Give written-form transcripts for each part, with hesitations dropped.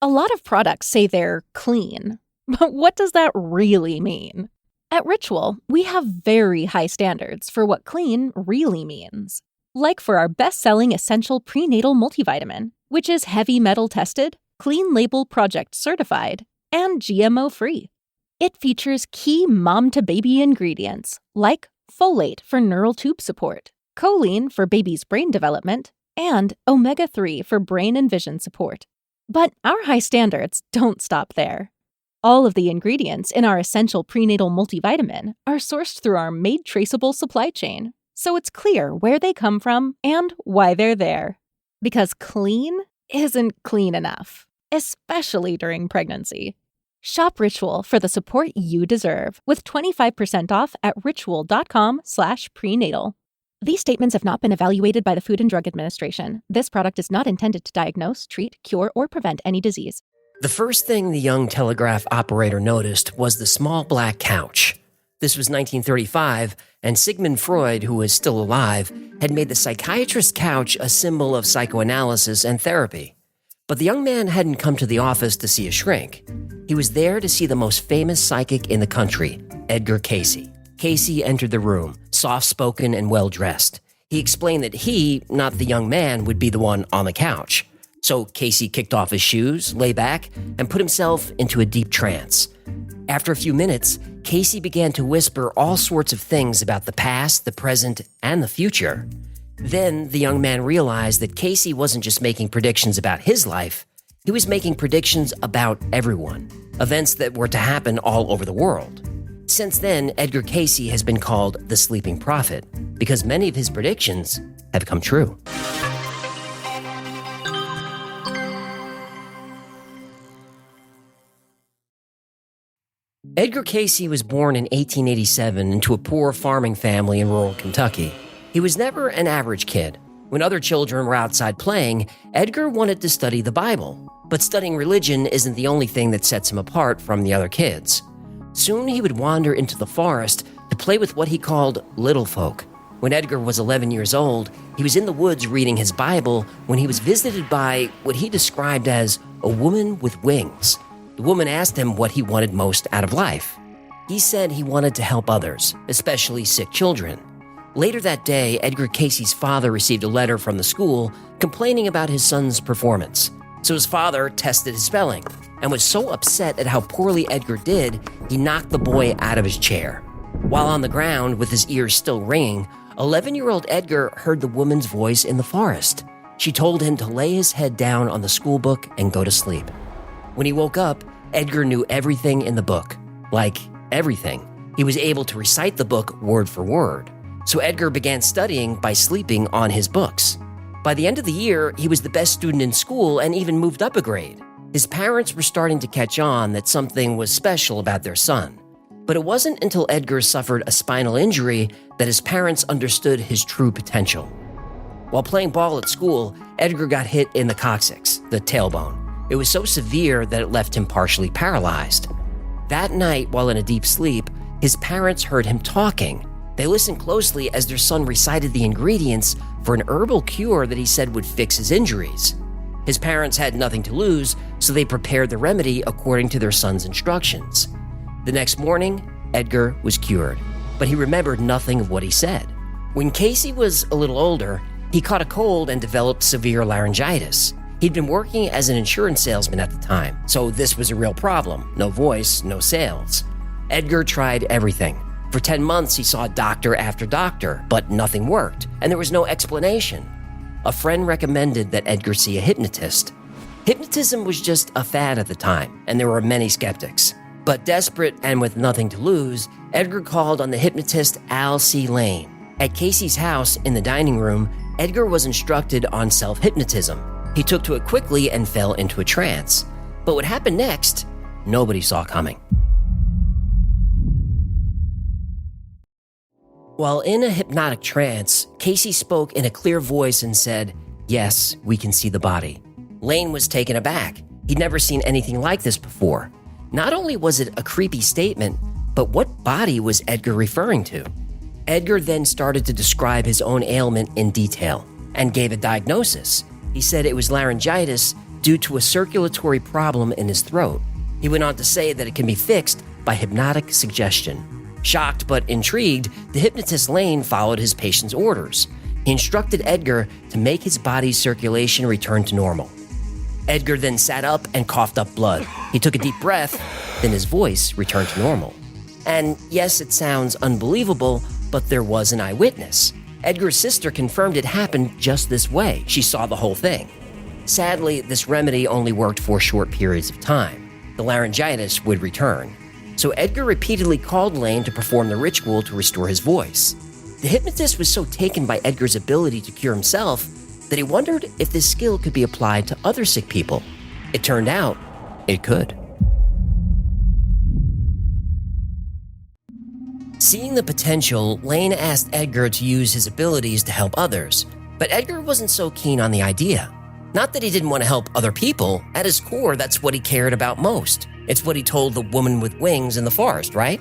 A lot of products say they're clean, but what does that really mean? At Ritual, we have very high standards for what clean really means. Like for our best-selling essential prenatal multivitamin, which is heavy metal tested, clean label project certified, and GMO-free. It features key mom-to-baby ingredients like folate for neural tube support, choline for baby's brain development, and omega-3 for brain and vision support. But our high standards don't stop there. All of the ingredients in our essential prenatal multivitamin are sourced through our made traceable supply chain, so it's clear where they come from and why they're there. Because clean isn't clean enough, especially during pregnancy. Shop Ritual for the support you deserve with 25% off at ritual.com/prenatal. These statements have not been evaluated by the Food and Drug Administration. This product is not intended to diagnose, treat, cure, or prevent any disease. The first thing the young telegraph operator noticed was the small black couch. This was 1935, and Sigmund Freud, who was still alive, had made the psychiatrist's couch a symbol of psychoanalysis and therapy. But the young man hadn't come to the office to see a shrink. He was there to see the most famous psychic in the country, Edgar Cayce. Cayce entered the room, soft-spoken and well-dressed. He explained that he, not the young man, would be the one on the couch. So Cayce kicked off his shoes, lay back, and put himself into a deep trance. After a few minutes, Cayce began to whisper all sorts of things about the past, the present, and the future. Then the young man realized that Cayce wasn't just making predictions about his life, he was making predictions about everyone, events that were to happen all over the world. Since then, Edgar Cayce has been called the Sleeping Prophet because many of his predictions have come true. Edgar Cayce was born in 1887 into a poor farming family in rural Kentucky. He was never an average kid. When other children were outside playing, Edgar wanted to study the Bible. But studying religion isn't the only thing that sets him apart from the other kids. Soon he would wander into the forest to play with what he called little folk. When Edgar was 11 years old, he was in the woods reading his Bible when he was visited by what he described as a woman with wings. The woman asked him what he wanted most out of life. He said he wanted to help others, especially sick children. Later that day, Edgar Cayce's father received a letter from the school complaining about his son's performance. So his father tested his spelling and was so upset at how poorly Edgar did, he knocked the boy out of his chair. While on the ground with his ears still ringing, 11-year-old Edgar heard the woman's voice in the forest. She told him to lay his head down on the school book and go to sleep. When he woke up, Edgar knew everything in the book. Like everything. He was able to recite the book word for word. So Edgar began studying by sleeping on his books. By the end of the year, he was the best student in school and even moved up a grade. His parents were starting to catch on that something was special about their son. But it wasn't until Edgar suffered a spinal injury that his parents understood his true potential. While playing ball at school, Edgar got hit in the coccyx, the tailbone. It was so severe that it left him partially paralyzed. That night, while in a deep sleep, his parents heard him talking. They listened closely as their son recited the ingredients for an herbal cure that he said would fix his injuries. His parents had nothing to lose, so they prepared the remedy according to their son's instructions. The next morning, Edgar was cured, but he remembered nothing of what he said. When Cayce was a little older, he caught a cold and developed severe laryngitis. He'd been working as an insurance salesman at the time, so this was a real problem. No voice, no sales. Edgar tried everything. For 10 months, he saw doctor after doctor, but nothing worked, and there was no explanation. A friend recommended that Edgar see a hypnotist. Hypnotism was just a fad at the time, and there were many skeptics. But desperate and with nothing to lose, Edgar called on the hypnotist Al C. Lane. At Cayce's house in the dining room, Edgar was instructed on self-hypnotism. He took to it quickly and fell into a trance. But what happened next, nobody saw coming. While in a hypnotic trance, Cayce spoke in a clear voice and said, "Yes, we can see the body." Lane was taken aback. He'd never seen anything like this before. Not only was it a creepy statement, but what body was Edgar referring to? Edgar then started to describe his own ailment in detail and gave a diagnosis. He said it was laryngitis due to a circulatory problem in his throat. He went on to say that it can be fixed by hypnotic suggestion. Shocked but intrigued, the hypnotist Lane followed his patient's orders. He instructed Edgar to make his body's circulation return to normal. Edgar then sat up and coughed up blood. He took a deep breath, then his voice returned to normal. And yes, it sounds unbelievable, but there was an eyewitness. Edgar's sister confirmed it happened just this way. She saw the whole thing. Sadly, this remedy only worked for short periods of time. The laryngitis would return. So Edgar repeatedly called Lane to perform the ritual to restore his voice. The hypnotist was so taken by Edgar's ability to cure himself that he wondered if this skill could be applied to other sick people. It turned out it could. Seeing the potential, Lane asked Edgar to use his abilities to help others, but Edgar wasn't so keen on the idea. Not that he didn't want to help other people. At his core, that's what he cared about most. It's what he told the woman with wings in the forest, right?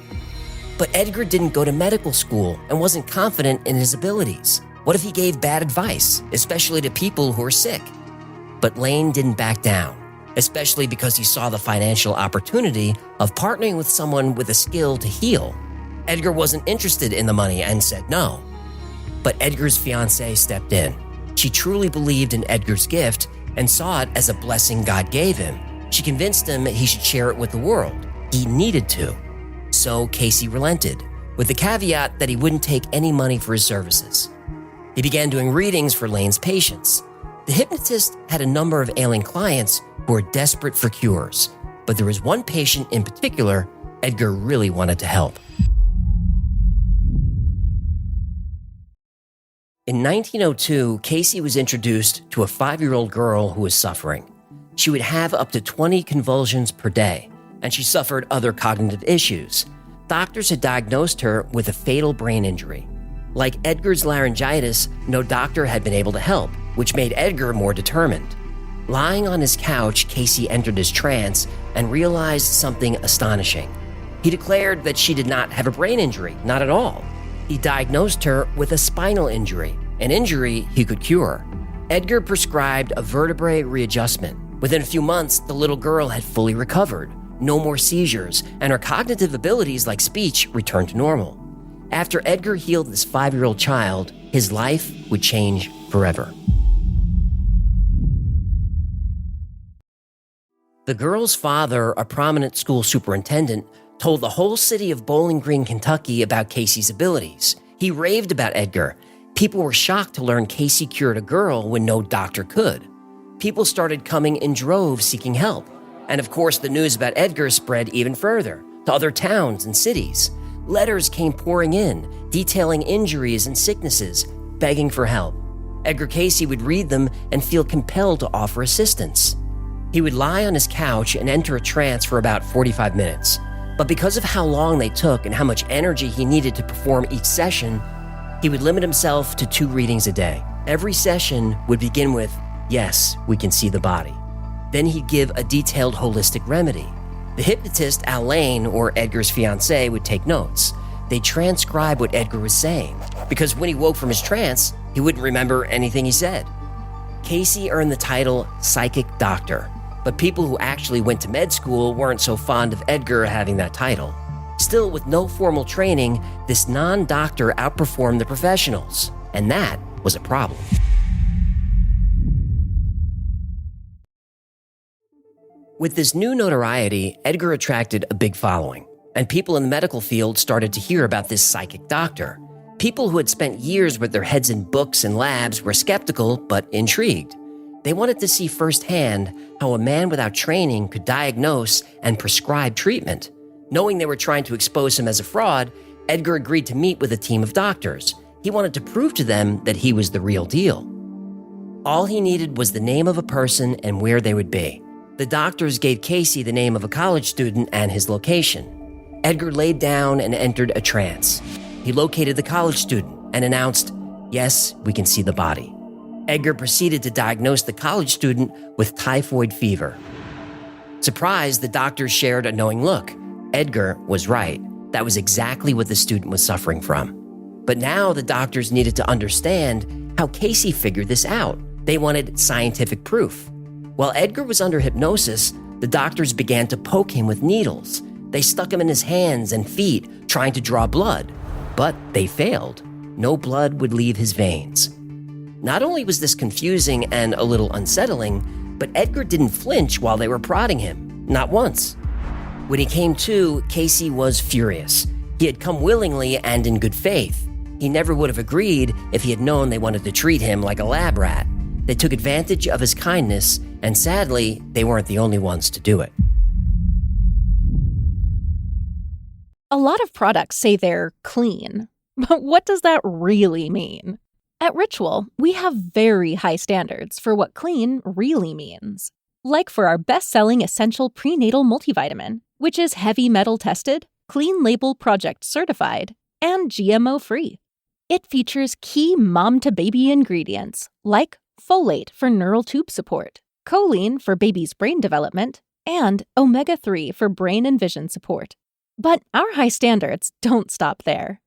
But Edgar didn't go to medical school and wasn't confident in his abilities. What if he gave bad advice, especially to people who are sick? But Lane didn't back down, especially because he saw the financial opportunity of partnering with someone with a skill to heal. Edgar wasn't interested in the money and said no. But Edgar's fiancée stepped in. She truly believed in Edgar's gift and saw it as a blessing God gave him. She convinced him he should share it with the world. He needed to. So Cayce relented, with the caveat that he wouldn't take any money for his services. He began doing readings for Lane's patients. The hypnotist had a number of ailing clients who were desperate for cures, but there was one patient in particular Edgar really wanted to help. In 1902, Cayce was introduced to a 5-year-old girl who was suffering. She would have up to 20 convulsions per day, and she suffered other cognitive issues. Doctors had diagnosed her with a fatal brain injury. Like Edgar's laryngitis, no doctor had been able to help, which made Edgar more determined. Lying on his couch, Cayce entered his trance and realized something astonishing. He declared that she did not have a brain injury, not at all. He diagnosed her with a spinal injury, an injury he could cure. Edgar prescribed a vertebrae readjustment. Within a few months, the little girl had fully recovered, no more seizures, and her cognitive abilities like speech returned to normal. After Edgar healed this 5-year-old child, his life would change forever. The girl's father, a prominent school superintendent, told the whole city of Bowling Green, Kentucky about Cayce's abilities. He raved about Edgar. People were shocked to learn Cayce cured a girl when no doctor could. People started coming in droves seeking help. And of course, the news about Edgar spread even further to other towns and cities. Letters came pouring in, detailing injuries and sicknesses, begging for help. Edgar Cayce would read them and feel compelled to offer assistance. He would lie on his couch and enter a trance for about 45 minutes. But because of how long they took and how much energy he needed to perform each session, he would limit himself to 2 readings a day. Every session would begin with, "Yes, we can see the body." Then he'd give a detailed holistic remedy. The hypnotist, Al Lane, or Edgar's fiancée, would take notes. They'd transcribe what Edgar was saying, because when he woke from his trance, he wouldn't remember anything he said. Cayce earned the title Psychic Doctor, but people who actually went to med school weren't so fond of Edgar having that title. Still, with no formal training, this non-doctor outperformed the professionals, and that was a problem. With this new notoriety, Edgar attracted a big following, and people in the medical field started to hear about this psychic doctor. People who had spent years with their heads in books and labs were skeptical but intrigued. They wanted to see firsthand how a man without training could diagnose and prescribe treatment. Knowing they were trying to expose him as a fraud, Edgar agreed to meet with a team of doctors. He wanted to prove to them that he was the real deal. All he needed was the name of a person and where they would be. The doctors gave Cayce the name of a college student and his location. Edgar laid down and entered a trance. He located the college student and announced, "Yes, we can see the body." Edgar proceeded to diagnose the college student with typhoid fever. Surprised, the doctors shared a knowing look. Edgar was right. That was exactly what the student was suffering from. But now the doctors needed to understand how Cayce figured this out. They wanted scientific proof. While Edgar was under hypnosis, the doctors began to poke him with needles. They stuck him in his hands and feet, trying to draw blood. But they failed. No blood would leave his veins. Not only was this confusing and a little unsettling, but Edgar didn't flinch while they were prodding him, not once. When he came to, Cayce was furious. He had come willingly and in good faith. He never would have agreed if he had known they wanted to treat him like a lab rat. They took advantage of his kindness, and sadly, they weren't the only ones to do it. A lot of products say they're clean, but what does that really mean? At Ritual, we have very high standards for what clean really means. Like for our best-selling essential prenatal multivitamin, which is heavy metal tested, clean label project certified, and GMO-free. It features key mom-to-baby ingredients like folate for neural tube support, choline for baby's brain development, and omega-3 for brain and vision support. But our high standards don't stop there.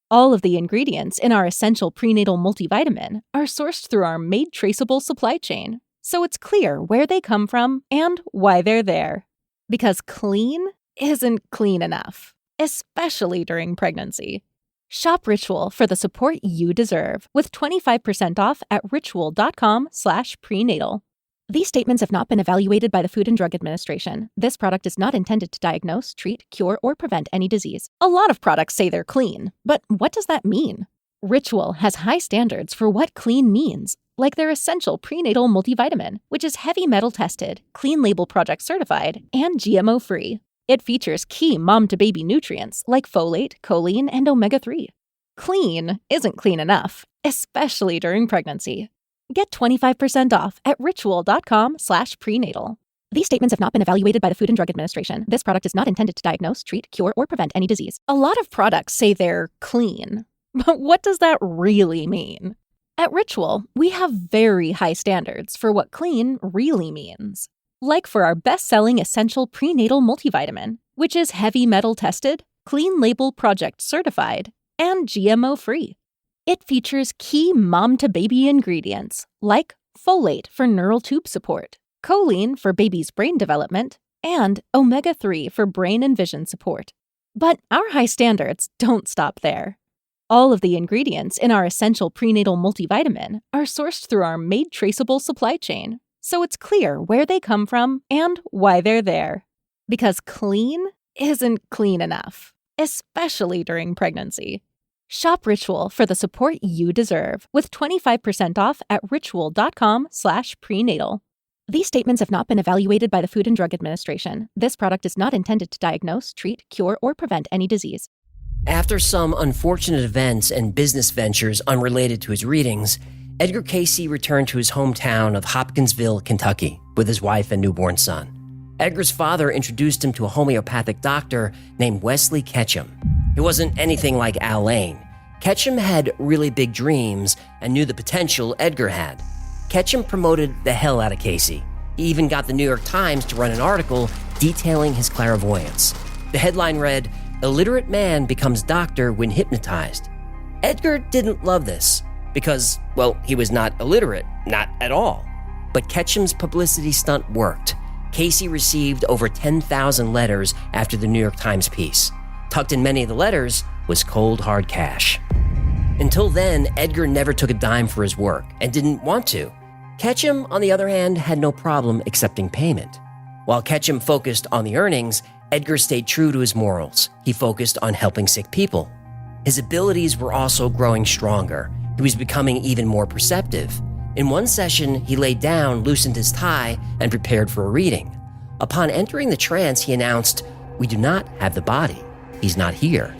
All of the ingredients in our essential prenatal multivitamin are sourced through our made traceable supply chain, so it's clear where they come from and why they're there. Because clean isn't clean enough, especially during pregnancy. Shop Ritual for the support you deserve with 25% off at ritual.com/prenatal. These statements have not been evaluated by the Food and Drug Administration. This product is not intended to diagnose, treat, cure, or prevent any disease. A lot of products say they're clean, but what does that mean? Ritual has high standards for what clean means, like their essential prenatal multivitamin, which is heavy metal tested, clean label project certified, and GMO-free. It features key mom-to-baby nutrients like folate, choline, and omega-3. Clean isn't clean enough, especially during pregnancy. Get 25% off at ritual.com/prenatal. These statements have not been evaluated by the Food and Drug Administration. This product is not intended to diagnose, treat, cure, or prevent any disease. A lot of products say they're clean, but what does that really mean? At Ritual, we have very high standards for what clean really means. Like for our best-selling essential prenatal multivitamin, which is heavy metal tested, clean label project certified, and GMO-free. It features key mom-to-baby ingredients like folate for neural tube support, choline for baby's brain development, and omega-3 for brain and vision support. But our high standards don't stop there. All of the ingredients in our essential prenatal multivitamin are sourced through our made traceable supply chain, so it's clear where they come from and why they're there. Because clean isn't clean enough, especially during pregnancy. Shop Ritual for the support you deserve with 25% off at ritual.com/prenatal. These statements have not been evaluated by the Food and Drug Administration. This product is not intended to diagnose, treat, cure, or prevent any disease. After some unfortunate events and business ventures unrelated to his readings, Edgar Cayce returned to his hometown of Hopkinsville, Kentucky, with his wife and newborn son. Edgar's father introduced him to a homeopathic doctor named Wesley Ketchum. He wasn't anything like Al Lane. Ketchum had really big dreams and knew the potential Edgar had. Ketchum promoted the hell out of Cayce. He even got the New York Times to run an article detailing his clairvoyance. The headline read, "Illiterate man becomes doctor when hypnotized." Edgar didn't love this because, well, he was not illiterate, not at all. But Ketchum's publicity stunt worked. Cayce received over 10,000 letters after the New York Times piece. Tucked in many of the letters was cold, hard cash. Until then, Edgar never took a dime for his work and didn't want to. Ketchum, on the other hand, had no problem accepting payment. While Ketchum focused on the earnings, Edgar stayed true to his morals. He focused on helping sick people. His abilities were also growing stronger. He was becoming even more perceptive. In one session, he laid down, loosened his tie, and prepared for a reading. Upon entering the trance, he announced, "We do not have the body. He's not here."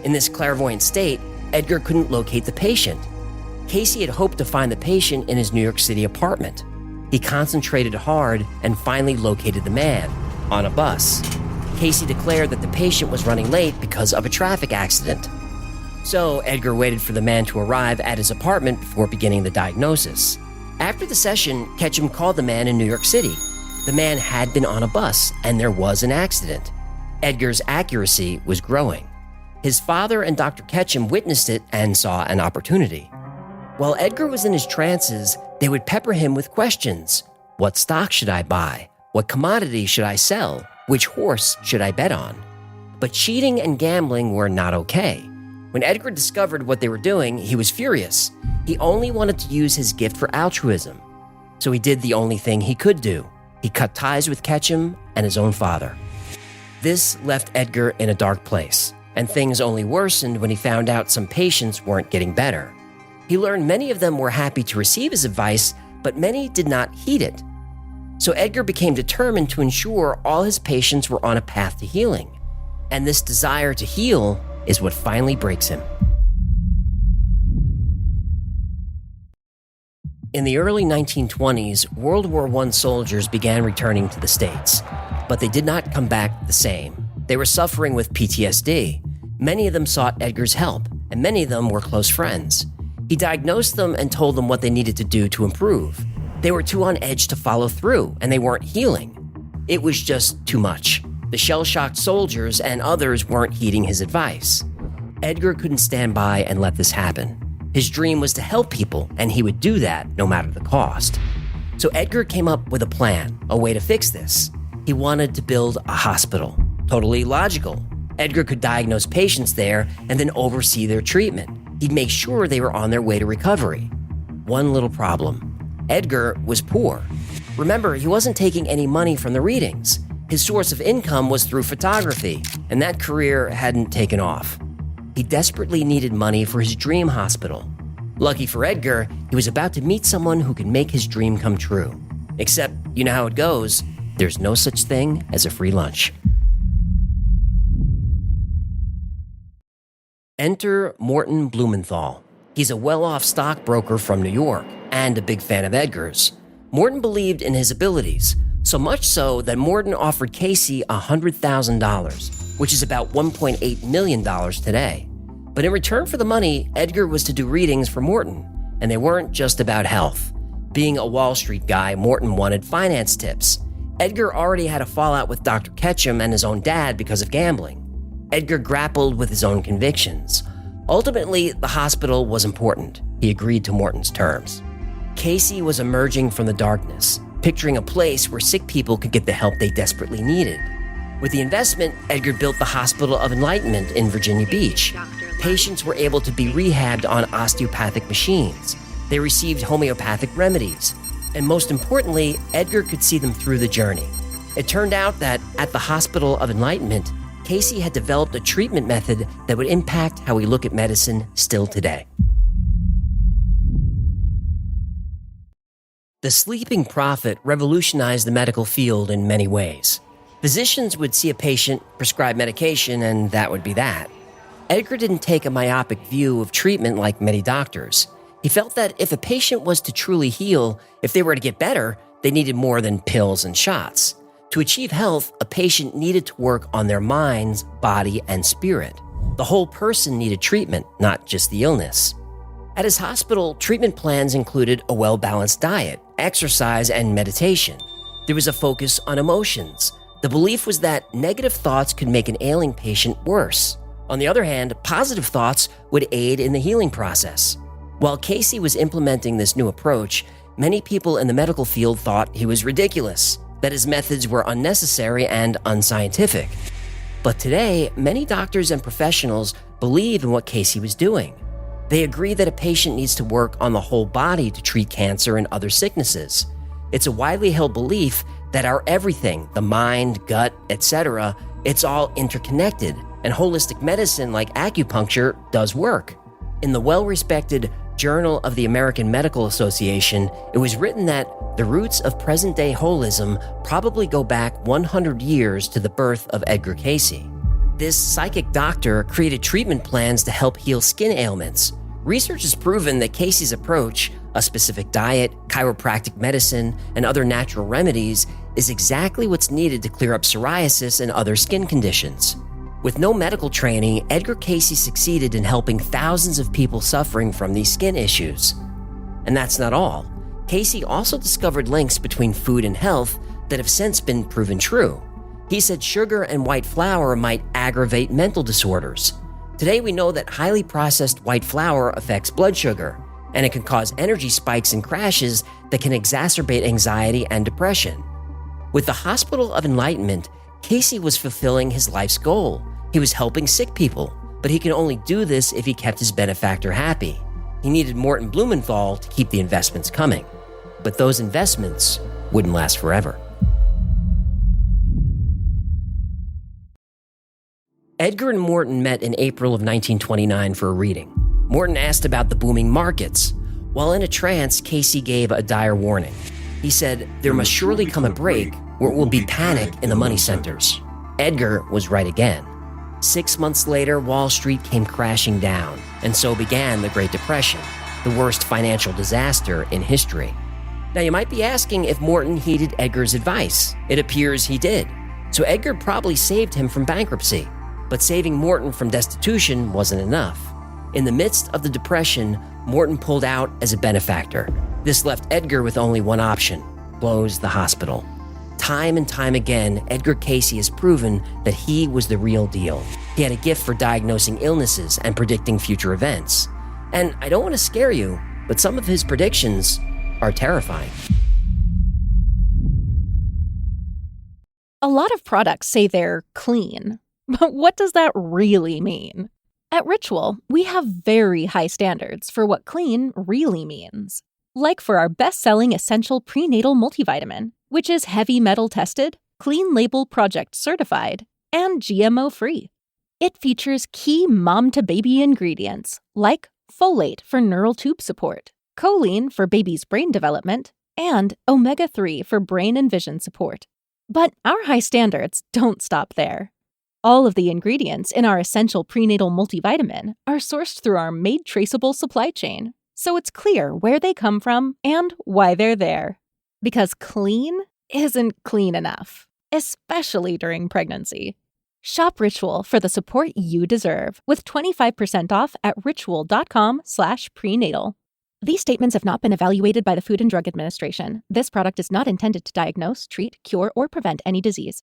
In this clairvoyant state, Edgar couldn't locate the patient. Cayce had hoped to find the patient in his New York City apartment. He concentrated hard and finally located the man on a bus. Cayce declared that the patient was running late because of a traffic accident. So Edgar waited for the man to arrive at his apartment before beginning the diagnosis. After the session, Ketchum called the man in New York City. The man had been on a bus and there was an accident. Edgar's accuracy was growing. His father and Dr. Ketchum witnessed it and saw an opportunity. While Edgar was in his trances, they would pepper him with questions. What stock should I buy? What commodity should I sell? Which horse should I bet on? But cheating and gambling were not okay. When Edgar discovered what they were doing, he was furious. He only wanted to use his gift for altruism. So he did the only thing he could do. He cut ties with Ketchum and his own father. This left Edgar in a dark place, and things only worsened when he found out some patients weren't getting better. He learned many of them were happy to receive his advice, but many did not heed it. So Edgar became determined to ensure all his patients were on a path to healing. And this desire to heal is what finally breaks him. In the early 1920s, World War I soldiers began returning to the States, but they did not come back the same. They were suffering with PTSD. Many of them sought Edgar's help, and many of them were close friends. He diagnosed them and told them what they needed to do to improve. They were too on edge to follow through, and they weren't healing. It was just too much. The shell-shocked soldiers and others weren't heeding his advice. Edgar couldn't stand by and let this happen. His dream was to help people, and he would do that no matter the cost. So Edgar came up with a plan, a way to fix this. He wanted to build a hospital. Totally logical. Edgar could diagnose patients there and then oversee their treatment. He'd make sure they were on their way to recovery. One little problem. Edgar was poor. Remember, he wasn't taking any money from the readings. His source of income was through photography, and that career hadn't taken off. He desperately needed money for his dream hospital. Lucky for Edgar, he was about to meet someone who could make his dream come true. Except, you know how it goes, there's no such thing as a free lunch. Enter Morton Blumenthal. He's a well-off stockbroker from New York and a big fan of Edgar's. Morton believed in his abilities, so much so that Morton offered Cayce $100,000, which is about $1.8 million today. But in return for the money, Edgar was to do readings for Morton, and they weren't just about health. Being a Wall Street guy, Morton wanted finance tips. Edgar already had a fallout with Dr. Ketchum and his own dad because of gambling. Edgar grappled with his own convictions. Ultimately, the hospital was important. He agreed to Morton's terms. Cayce was emerging from the darkness, picturing a place where sick people could get the help they desperately needed. With the investment, Edgar built the Hospital of Enlightenment in Virginia Beach. Patients were able to be rehabbed on osteopathic machines. They received homeopathic remedies. And most importantly, Edgar could see them through the journey. It turned out that at the Hospital of Enlightenment, Cayce had developed a treatment method that would impact how we look at medicine still today. The sleeping prophet revolutionized the medical field in many ways. Physicians would see a patient, prescribe medication, and that would be that. Edgar didn't take a myopic view of treatment like many doctors. He felt that if a patient was to truly heal, if they were to get better, they needed more than pills and shots. To achieve health, a patient needed to work on their minds, body, and spirit. The whole person needed treatment, not just the illness. At his hospital, treatment plans included a well-balanced diet, exercise, and meditation. There was a focus on emotions. The belief was that negative thoughts could make an ailing patient worse. On the other hand, positive thoughts would aid in the healing process. While Cayce was implementing this new approach, many people in the medical field thought he was ridiculous, that his methods were unnecessary and unscientific. But today, many doctors and professionals believe in what Cayce was doing. They agree that a patient needs to work on the whole body to treat cancer and other sicknesses. It's a widely held belief that our everything, the mind, gut, etc., it's all interconnected, and holistic medicine like acupuncture does work. In the well-respected Journal of the American Medical Association, it was written that the roots of present-day holism probably go back 100 years to the birth of Edgar Cayce. This psychic doctor created treatment plans to help heal skin ailments. Research has proven that Cayce's approach, a specific diet, chiropractic medicine, and other natural remedies, is exactly what's needed to clear up psoriasis and other skin conditions. With no medical training, Edgar Cayce succeeded in helping thousands of people suffering from these skin issues. And that's not all. Cayce also discovered links between food and health that have since been proven true. He said sugar and white flour might aggravate mental disorders. Today we know that highly processed white flour affects blood sugar. and it can cause energy spikes and crashes that can exacerbate anxiety and depression. With the Hospital of Enlightenment, Cayce was fulfilling his life's goal. He was helping sick people, but he could only do this if he kept his benefactor happy. He needed Morton Blumenthal to keep the investments coming. But those investments wouldn't last forever. Edgar and Morton met in April of 1929 for a reading. Morton asked about the booming markets. While in a trance, Cayce gave a dire warning. He said, "There must surely come a break where it will be panic in the money centers." Edgar was right again. 6 months later, Wall Street came crashing down, and so began the Great Depression, the worst financial disaster in history. Now, you might be asking if Morton heeded Edgar's advice. It appears he did. So Edgar probably saved him from bankruptcy. But saving Morton from destitution wasn't enough. In the midst of the Depression, Morton pulled out as a benefactor. This left Edgar with only one option: close the hospital. Time and time again, Edgar Cayce has proven that he was the real deal. He had a gift for diagnosing illnesses and predicting future events. And I don't want to scare you, but some of his predictions are terrifying. A lot of products say they're clean, but what does that really mean? At Ritual, we have very high standards for what clean really means. Like for our best-selling essential prenatal multivitamin, which is heavy metal tested, clean label project certified, and GMO-free. It features key mom-to-baby ingredients like folate for neural tube support, choline for baby's brain development, and omega-3 for brain and vision support. But our high standards don't stop there. All of the ingredients in our essential prenatal multivitamin are sourced through our made traceable supply chain, so it's clear where they come from and why they're there. Because clean isn't clean enough, especially during pregnancy. Shop Ritual for the support you deserve with 25% off at ritual.com/prenatal. These statements have not been evaluated by the Food and Drug Administration. This product is not intended to diagnose, treat, cure, or prevent any disease.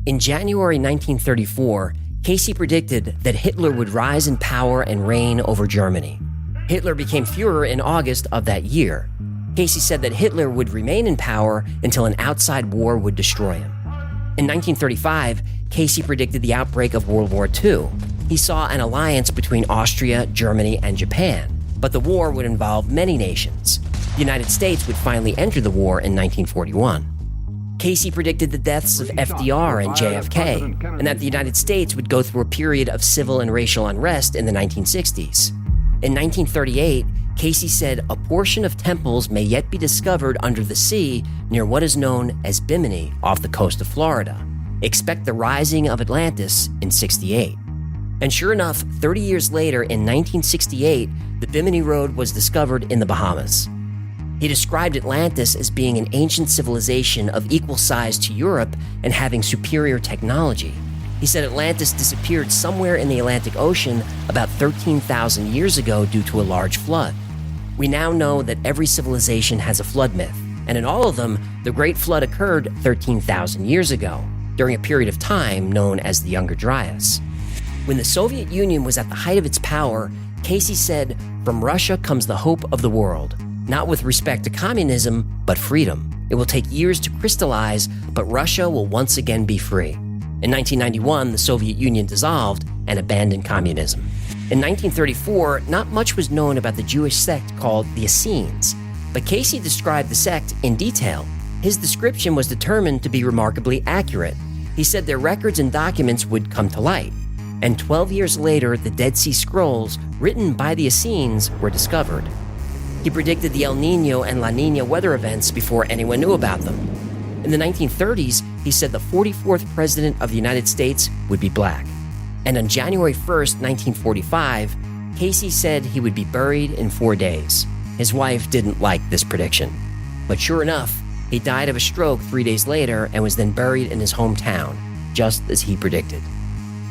In January 1934, Cayce predicted that Hitler would rise in power and reign over Germany. Hitler became Führer in August of that year. Cayce said that Hitler would remain in power until an outside war would destroy him. In 1935, Cayce predicted the outbreak of World War II. He saw an alliance between Austria, Germany, and Japan, but the war would involve many nations. The United States would finally enter the war in 1941. Cayce predicted the deaths of FDR and JFK, and that the United States would go through a period of civil and racial unrest in the 1960s. In 1938, Cayce said a portion of temples may yet be discovered under the sea near what is known as Bimini off the coast of Florida. Expect the rising of Atlantis in '68. And sure enough, 30 years later in 1968, the Bimini Road was discovered in the Bahamas. He described Atlantis as being an ancient civilization of equal size to Europe and having superior technology. He said Atlantis disappeared somewhere in the Atlantic Ocean about 13,000 years ago due to a large flood. We now know that every civilization has a flood myth, and in all of them, the Great Flood occurred 13,000 years ago, during a period of time known as the Younger Dryas. When the Soviet Union was at the height of its power, Cayce said, "From Russia comes the hope of the world. Not with respect to communism, but freedom. It will take years to crystallize, but Russia will once again be free." In 1991, the Soviet Union dissolved and abandoned communism. In 1934, not much was known about the Jewish sect called the Essenes, but Cayce described the sect in detail. His description was determined to be remarkably accurate. He said their records and documents would come to light, and 12 years later, the Dead Sea Scrolls, written by the Essenes, were discovered. He predicted the El Niño and La Niña weather events before anyone knew about them. In the 1930s, he said the 44th president of the United States would be black. And on January 1st, 1945, Cayce said he would be buried in 4 days. His wife didn't like this prediction. But sure enough, he died of a stroke 3 days later and was then buried in his hometown, just as he predicted.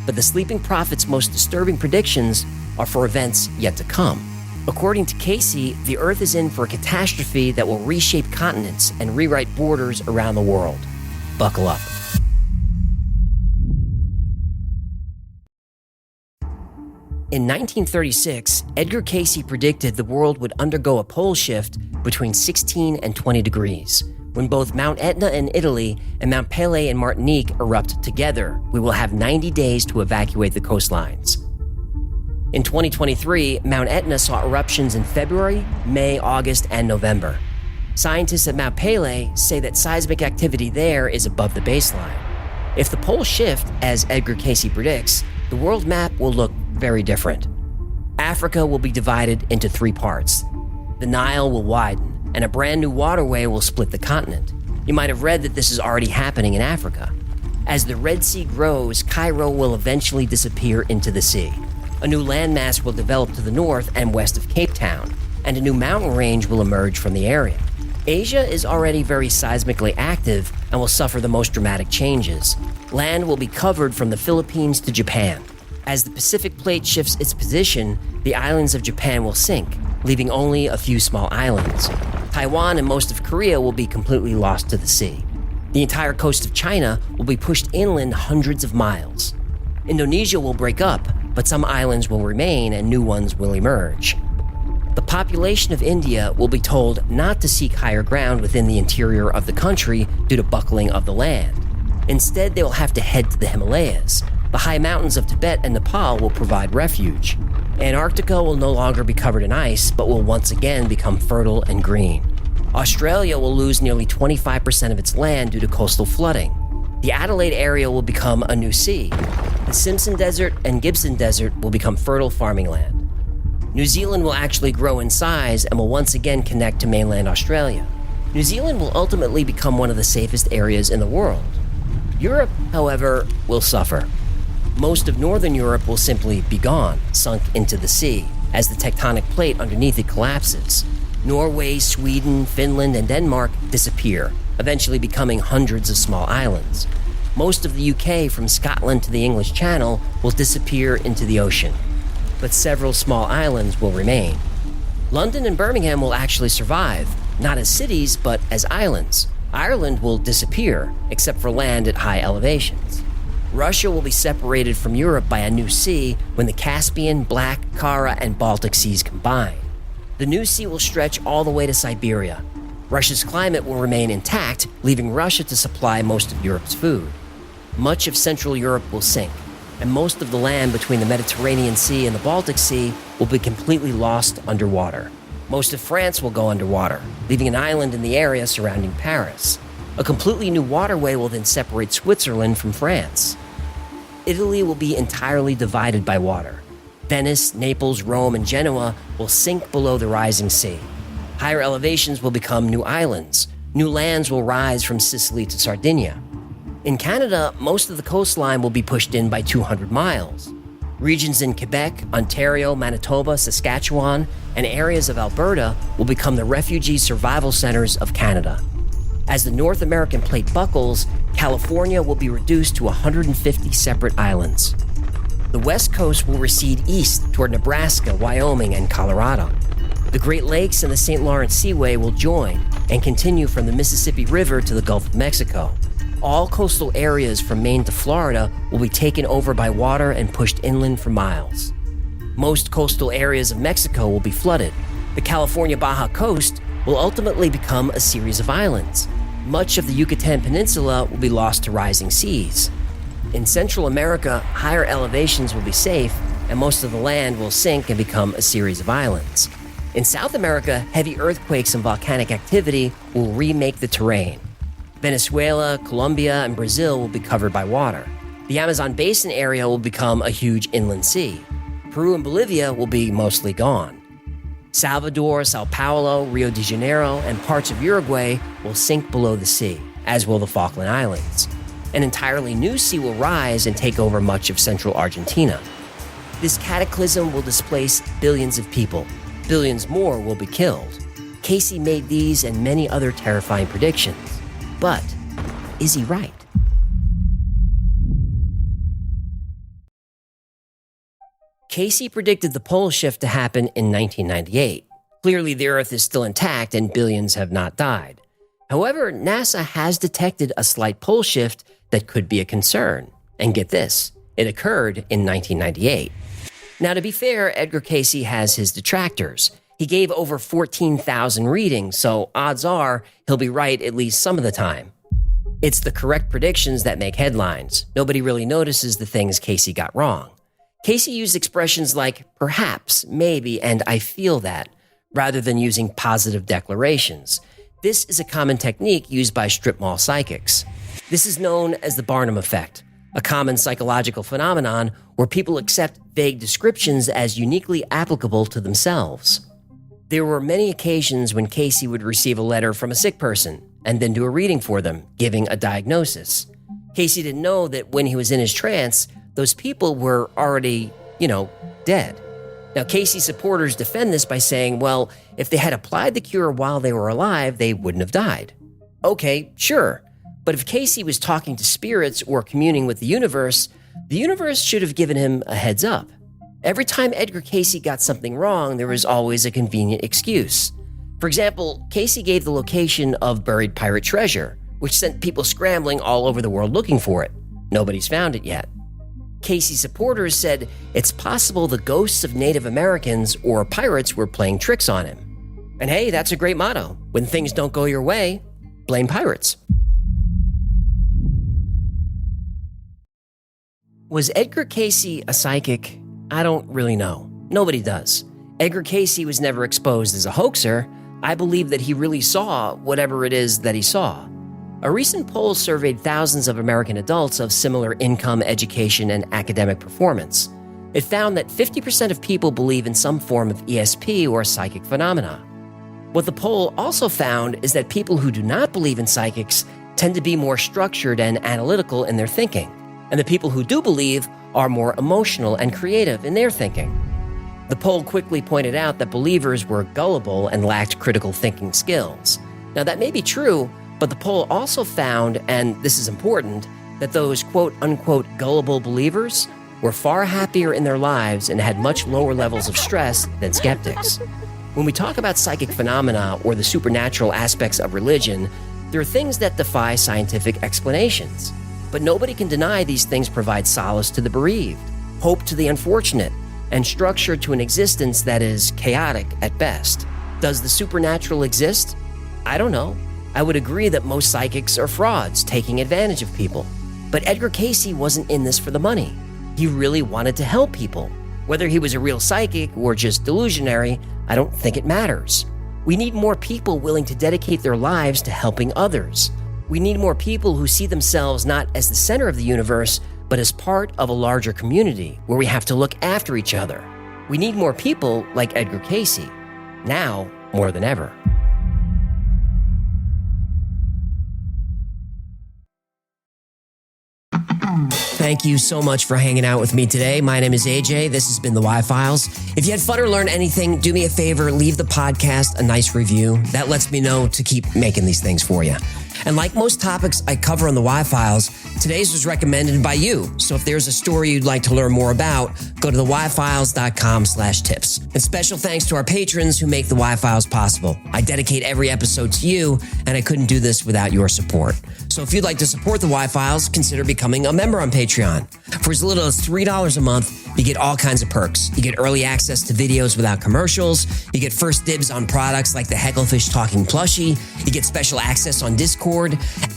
But the sleeping prophet's most disturbing predictions are for events yet to come. According to Cayce, the Earth is in for a catastrophe that will reshape continents and rewrite borders around the world. Buckle up. In 1936, Edgar Cayce predicted the world would undergo a pole shift between 16 and 20 degrees. When both Mount Etna in Italy and Mount Pelée in Martinique erupt together, we will have 90 days to evacuate the coastlines. In 2023, Mount Etna saw eruptions in February, May, August, and November. Scientists at Mount Pelée say that seismic activity there is above the baseline. If the poles shift, as Edgar Cayce predicts, the world map will look very different. Africa will be divided into 3 parts. The Nile will widen, and a brand new waterway will split the continent. You might have read that this is already happening in Africa. As the Red Sea grows, Cairo will eventually disappear into the sea. A new landmass will develop to the north and west of Cape Town, and a new mountain range will emerge from the area. Asia is already very seismically active and will suffer the most dramatic changes. Land will be covered from the Philippines to Japan. As the Pacific Plate shifts its position, the islands of Japan will sink, leaving only a few small islands. Taiwan and most of Korea will be completely lost to the sea. The entire coast of China will be pushed inland hundreds of miles. Indonesia will break up, but some islands will remain and new ones will emerge. The population of India will be told not to seek higher ground within the interior of the country due to buckling of the land. Instead, they will have to head to the Himalayas. The high mountains of Tibet and Nepal will provide refuge. Antarctica will no longer be covered in ice, but will once again become fertile and green. Australia will lose nearly 25% of its land due to coastal flooding. The Adelaide area will become a new sea. The Simpson Desert and Gibson Desert will become fertile farming land. New Zealand will actually grow in size and will once again connect to mainland Australia. New Zealand will ultimately become one of the safest areas in the world. Europe, however, will suffer. Most of Northern Europe will simply be gone, sunk into the sea, as the tectonic plate underneath it collapses. Norway, Sweden, Finland, and Denmark disappear, eventually becoming hundreds of small islands. Most of the UK, from Scotland to the English Channel, will disappear into the ocean. But several small islands will remain. London and Birmingham will actually survive, not as cities, but as islands. Ireland will disappear, except for land at high elevations. Russia will be separated from Europe by a new sea when the Caspian, Black, Kara, and Baltic Seas combine. The new sea will stretch all the way to Siberia. Russia's climate will remain intact, leaving Russia to supply most of Europe's food. Much of Central Europe will sink, and most of the land between the Mediterranean Sea and the Baltic Sea will be completely lost underwater. Most of France will go underwater, leaving an island in the area surrounding Paris. A completely new waterway will then separate Switzerland from France. Italy will be entirely divided by water. Venice, Naples, Rome, and Genoa will sink below the rising sea. Higher elevations will become new islands. New lands will rise from Sicily to Sardinia. In Canada, most of the coastline will be pushed in by 200 miles. Regions in Quebec, Ontario, Manitoba, Saskatchewan, and areas of Alberta will become the refugee survival centers of Canada. As the North American plate buckles, California will be reduced to 150 separate islands. The West Coast will recede east toward Nebraska, Wyoming, and Colorado. The Great Lakes and the St. Lawrence Seaway will join and continue from the Mississippi River to the Gulf of Mexico. All coastal areas from Maine to Florida will be taken over by water and pushed inland for miles. Most coastal areas of Mexico will be flooded. The California Baja coast will ultimately become a series of islands. Much of the Yucatan Peninsula will be lost to rising seas. In Central America, higher elevations will be safe, and most of the land will sink and become a series of islands. In South America, heavy earthquakes and volcanic activity will remake the terrain. Venezuela, Colombia, and Brazil will be covered by water. The Amazon basin area will become a huge inland sea. Peru and Bolivia will be mostly gone. Salvador, Sao Paulo, Rio de Janeiro, and parts of Uruguay will sink below the sea, as will the Falkland Islands. An entirely new sea will rise and take over much of central Argentina. This cataclysm will displace billions of people. Billions more will be killed. Cayce made these and many other terrifying predictions. But is he right? Cayce predicted the pole shift to happen in 1998. Clearly, the Earth is still intact and billions have not died. However, NASA has detected a slight pole shift that could be a concern. And get this, it occurred in 1998. Now, to be fair, Edgar Cayce has his detractors. He gave over 14,000 readings, so odds are he'll be right at least some of the time. It's the correct predictions that make headlines. Nobody really notices the things Cayce got wrong. Cayce used expressions like perhaps, maybe, and I feel that, rather than using positive declarations. This is a common technique used by strip mall psychics. This is known as the Barnum effect, a common psychological phenomenon where people accept vague descriptions as uniquely applicable to themselves. There were many occasions when Cayce would receive a letter from a sick person and then do a reading for them, giving a diagnosis. Cayce didn't know that when he was in his trance, those people were already, dead. Now, Cayce's supporters defend this by saying, well, if they had applied the cure while they were alive, they wouldn't have died. Okay, sure. But if Cayce was talking to spirits or communing with the universe should have given him a heads up. Every time Edgar Cayce got something wrong, there was always a convenient excuse. For example, Cayce gave the location of buried pirate treasure, which sent people scrambling all over the world looking for it. Nobody's found it yet. Cayce's supporters said it's possible the ghosts of Native Americans or pirates were playing tricks on him. And hey, that's a great motto. When things don't go your way, blame pirates. Was Edgar Cayce a psychic? I don't really know. Nobody does. Edgar Cayce was never exposed as a hoaxer. I believe that he really saw whatever it is that he saw. A recent poll surveyed thousands of American adults of similar income, education, and academic performance. It found that 50% of people believe in some form of ESP or psychic phenomena. What the poll also found is that people who do not believe in psychics tend to be more structured and analytical in their thinking, and the people who do believe are more emotional and creative in their thinking. The poll quickly pointed out that believers were gullible and lacked critical thinking skills. Now, that may be true, but the poll also found, and this is important, that those quote-unquote gullible believers were far happier in their lives and had much lower levels of stress than skeptics. When we talk about psychic phenomena or the supernatural aspects of religion, there are things that defy scientific explanations. But nobody can deny these things provide solace to the bereaved, hope to the unfortunate, and structure to an existence that is chaotic at best. Does the supernatural exist? I don't know. I would agree that most psychics are frauds taking advantage of people. But Edgar Cayce wasn't in this for the money. He really wanted to help people. Whether he was a real psychic or just delusionary, I don't think it matters. We need more people willing to dedicate their lives to helping others. We need more people who see themselves not as the center of the universe, but as part of a larger community where we have to look after each other. We need more people like Edgar Cayce, now more than ever. Thank you so much for hanging out with me today. My name is AJ. This has been the WWII Files. If you had fun or learned anything, do me a favor, leave the podcast a nice review. That lets me know to keep making these things for you. And like most topics I cover on the WWII Files, today's was recommended by you. So if there's a story you'd like to learn more about, go to thewhifiles.com/tips. And special thanks to our patrons who make the WWII Files possible. I dedicate every episode to you, and I couldn't do this without your support. So if you'd like to support the WWII Files, consider becoming a member on Patreon. For as little as $3 a month, you get all kinds of perks. You get early access to videos without commercials. You get first dibs on products like the Hecklefish Talking Plushie. You get special access on Discord.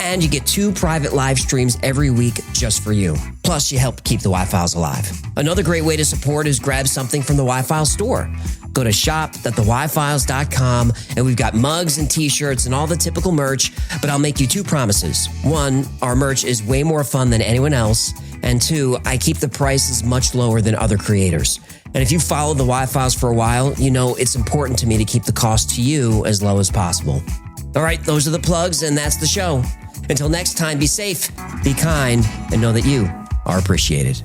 And you get 2 private live streams every week just for you. Plus, you help keep the WWII Files alive. Another great way to support is grab something from the WWII Files store. Go to shop.thewhifiles.com, and we've got mugs and t-shirts and all the typical merch, but I'll make you 2 promises. 1, our merch is way more fun than anyone else. And 2, I keep the prices much lower than other creators. And if you followed the WWII Files for a while, you know it's important to me to keep the cost to you as low as possible. All right, those are the plugs, and that's the show. Until next time, be safe, be kind, and know that you are appreciated.